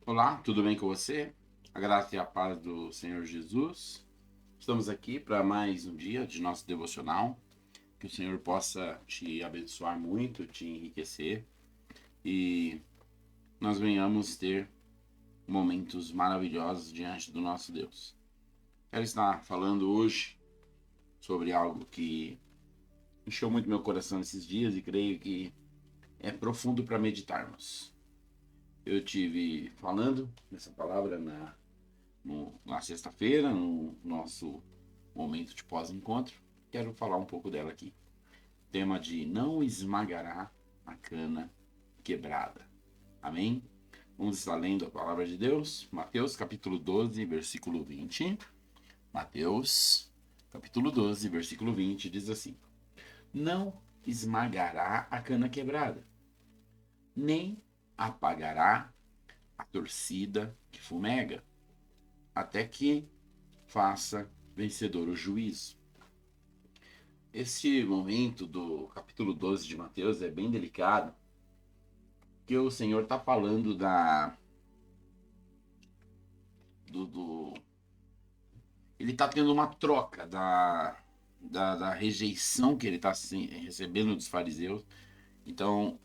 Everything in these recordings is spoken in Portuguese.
Olá, tudo bem com você? A graça e a paz do Senhor Jesus. Estamos aqui para mais um dia de nosso devocional. Que o Senhor possa te abençoar muito, te enriquecer e nós venhamos ter momentos maravilhosos diante do nosso Deus. Quero estar falando hoje sobre algo que encheu muito meu coração esses dias e creio que é profundo para meditarmos. Eu tive falando nessa palavra na sexta-feira, no nosso momento de pós-encontro. Quero falar um pouco dela aqui. Tema de não esmagará a cana quebrada. Amém? Vamos estar lendo a palavra de Deus. Mateus capítulo 12, versículo 20. Mateus capítulo 12, versículo 20 diz assim: Não esmagará a cana quebrada, nem apagará a torcida que fumega, até que faça vencedor o juízo. Este momento do capítulo 12 de Mateus é bem delicado, porque o Senhor está falando do ele está tendo uma troca da rejeição que ele está recebendo dos fariseus. Então,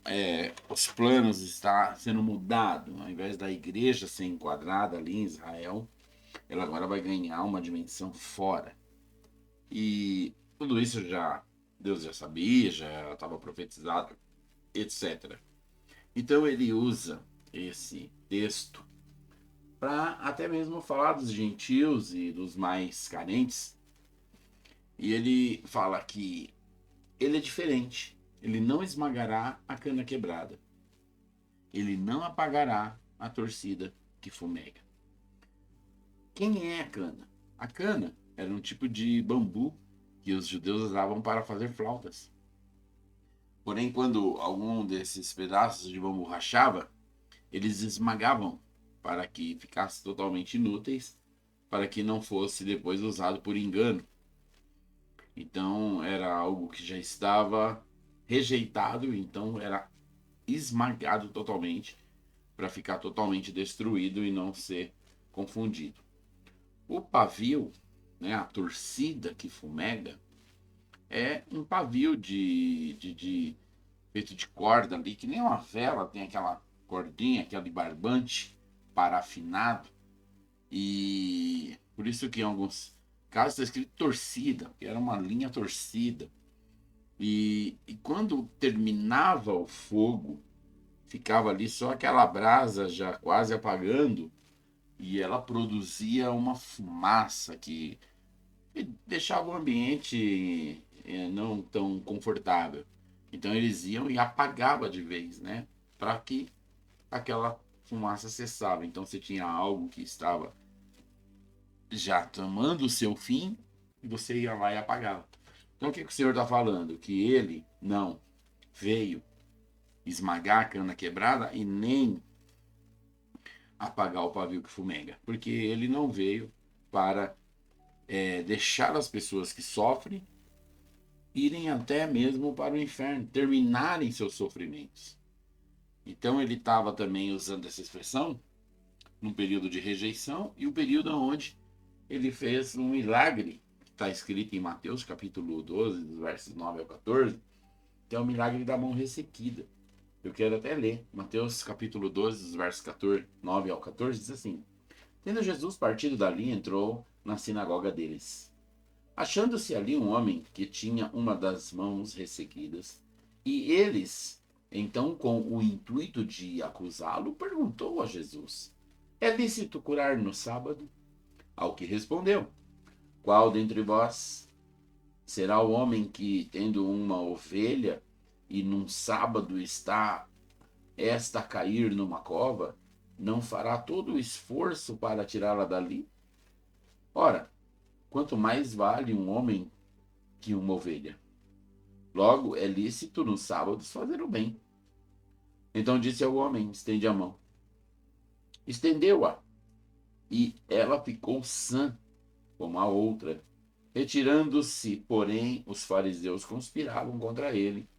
os planos estão sendo mudados. Ao invés da igreja ser enquadrada ali em Israel, ela agora vai ganhar uma dimensão fora. E tudo isso Deus já sabia, já estava profetizado, etc. Então ele usa esse texto para até mesmo falar dos gentios e dos mais carentes. E ele fala que ele é diferente. Ele não esmagará a cana quebrada. Ele não apagará a torcida que fumega. Quem é a cana? A cana era um tipo de bambu que os judeus usavam para fazer flautas. Porém, quando algum desses pedaços de bambu rachava, eles esmagavam para que ficasse totalmente inúteis, para que não fosse depois usado por engano. Então era algo que já estava rejeitado, então era esmagado totalmente para ficar totalmente destruído e não ser confundido. O pavio, né, a torcida que fumega, é um pavio de feito de corda ali, que nem uma vela, tem aquela cordinha, aquele barbante parafinado. E por isso que em alguns casos está escrito torcida, que era uma linha torcida. E quando terminava o fogo, ficava ali só aquela brasa já quase apagando, e ela produzia uma fumaça que deixava o ambiente não tão confortável. Então eles iam e apagava de vez, né? Para que aquela fumaça cessava. Então você tinha algo que estava já tomando o seu fim e você ia lá e apagava. Então o que o Senhor está falando? Que ele não veio esmagar a cana quebrada e nem apagar o pavio que fumega. Porque ele não veio para deixar as pessoas que sofrem irem até mesmo para o inferno, terminarem seus sofrimentos. Então ele estava também usando essa expressão num período de rejeição e o período onde ele fez um milagre, que está escrito em Mateus capítulo 12, dos versos 9 ao 14, que é o milagre da mão ressequida. Eu quero até ler. Mateus capítulo 12, dos versos 14, 9 ao 14, diz assim: Tendo Jesus partido dali, entrou na sinagoga deles. Achando-se ali um homem que tinha uma das mãos ressequidas, e eles, então, com o intuito de acusá-lo, perguntou a Jesus: É lícito curar no sábado? Ao que respondeu: Qual dentre vós será o homem que, tendo uma ovelha, e num sábado está esta a cair numa cova, não fará todo o esforço para tirá-la dali? Ora, quanto mais vale um homem que uma ovelha? Logo, é lícito nos sábados fazer o bem. Então disse ao homem: Estende a mão. Estendeu-a, e ela ficou sã, como a outra. Retirando-se, porém, os fariseus conspiravam contra ele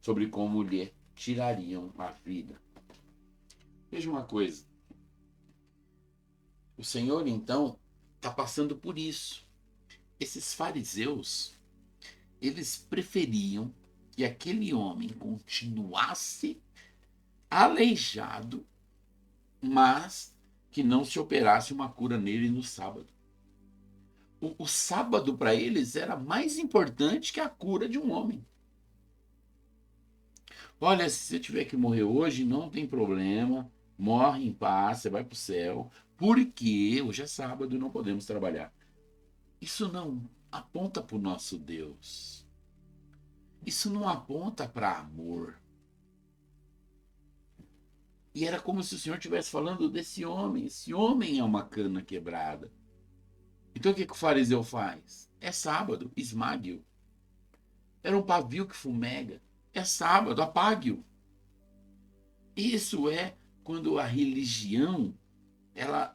sobre como lhe tirariam a vida. Veja uma coisa: O Senhor, então, está passando por isso. Esses fariseus, eles preferiam que aquele homem continuasse aleijado, mas que não se operasse uma cura nele no sábado. O sábado para eles era mais importante que a cura de um homem. Olha, se você tiver que morrer hoje, não tem problema, morre em paz, você vai para o céu, porque hoje é sábado e não podemos trabalhar. Isso não aponta para o nosso Deus. Isso não aponta para amor. E era como se o Senhor estivesse falando desse homem. Esse homem é uma cana quebrada. Então o que o fariseu faz? É sábado, esmague-o. Era um pavio que fumega. É sábado, apague-o. Isso é quando a religião ela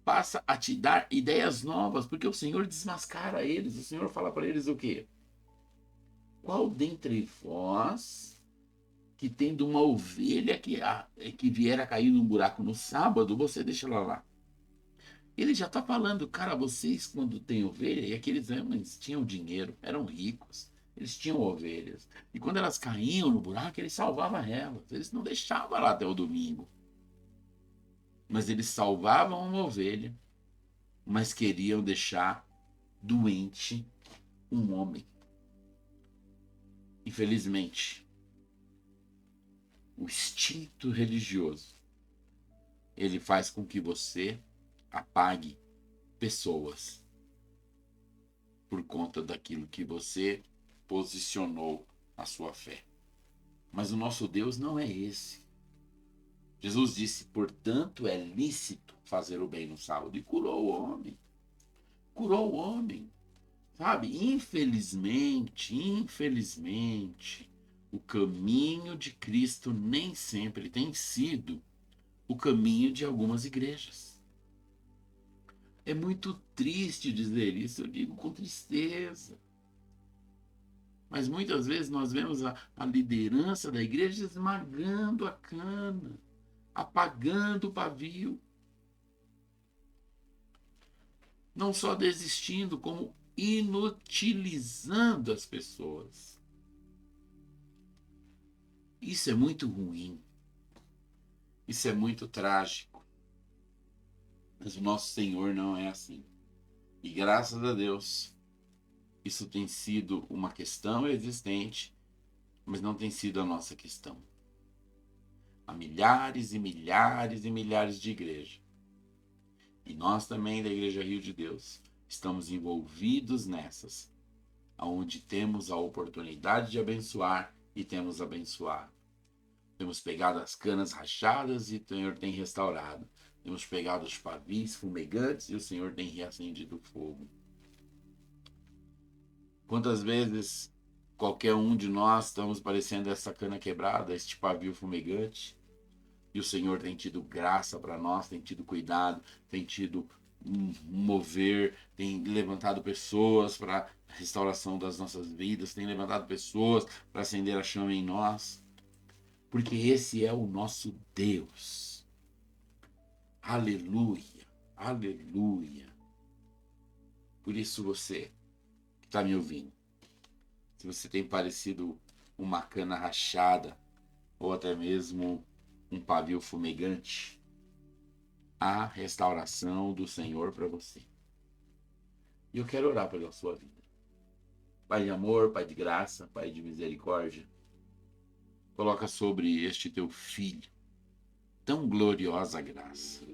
passa a te dar ideias novas, porque o Senhor desmascara eles. O Senhor fala para eles o quê? Qual dentre vós que tendo uma ovelha que vier a cair num buraco no sábado, você deixa ela lá? Ele já está falando, cara, vocês quando têm ovelha, e aqueles homens tinham dinheiro, eram ricos, eles tinham ovelhas. E quando elas caíam no buraco, ele salvava elas. Eles não deixavam lá até o domingo. Mas eles salvavam uma ovelha, mas queriam deixar doente um homem. Infelizmente, o instinto religioso, ele faz com que você apague pessoas por conta daquilo que você posicionou a sua fé. Mas o nosso Deus não é esse. Jesus disse, portanto, é lícito fazer o bem no sábado. E curou o homem. Curou o homem. Sabe? Infelizmente, o caminho de Cristo nem sempre tem sido o caminho de algumas igrejas. É muito triste dizer isso, eu digo com tristeza. Mas muitas vezes nós vemos a liderança da igreja esmagando a cana, apagando o pavio. Não só desistindo, como inutilizando as pessoas. Isso é muito ruim. Isso é muito trágico. Mas o nosso Senhor não é assim. E graças a Deus, isso tem sido uma questão existente, mas não tem sido a nossa questão. Há milhares e milhares e milhares de igrejas. E nós também, da Igreja Rio de Deus, estamos envolvidos nessas, onde temos a oportunidade de abençoar e temos abençoado. Temos pegado as canas rachadas e o Senhor tem restaurado. Temos pegado os pavis fumegantes e o Senhor tem reacendido o fogo. Quantas vezes qualquer um de nós estamos parecendo essa cana quebrada, este pavio fumegante, e o Senhor tem tido graça para nós, tem tido cuidado, tem tido mover, tem levantado pessoas para a restauração das nossas vidas, tem levantado pessoas para acender a chama em nós, porque esse é o nosso Deus. Aleluia, aleluia. Por isso você que está me ouvindo, se você tem parecido uma cana rachada ou até mesmo um pavio fumegante, a restauração do Senhor para você. E eu quero orar pela sua vida. Pai de amor, Pai de graça, Pai de misericórdia, coloca sobre este teu filho tão gloriosa graça,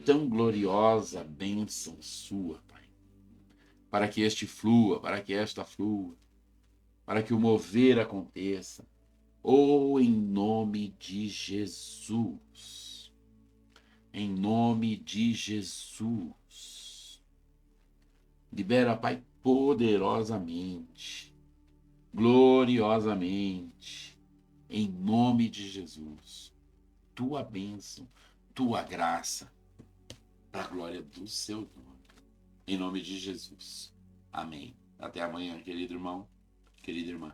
tão gloriosa bênção sua, Pai, para que este flua, para que esta flua, para que o mover aconteça, ou em nome de Jesus. Em nome de Jesus. Libera, Pai, poderosamente, gloriosamente, em nome de Jesus. Tua bênção, tua graça, para a glória do seu nome. Em nome de Jesus. Amém. Até amanhã, querido irmão, querida irmã.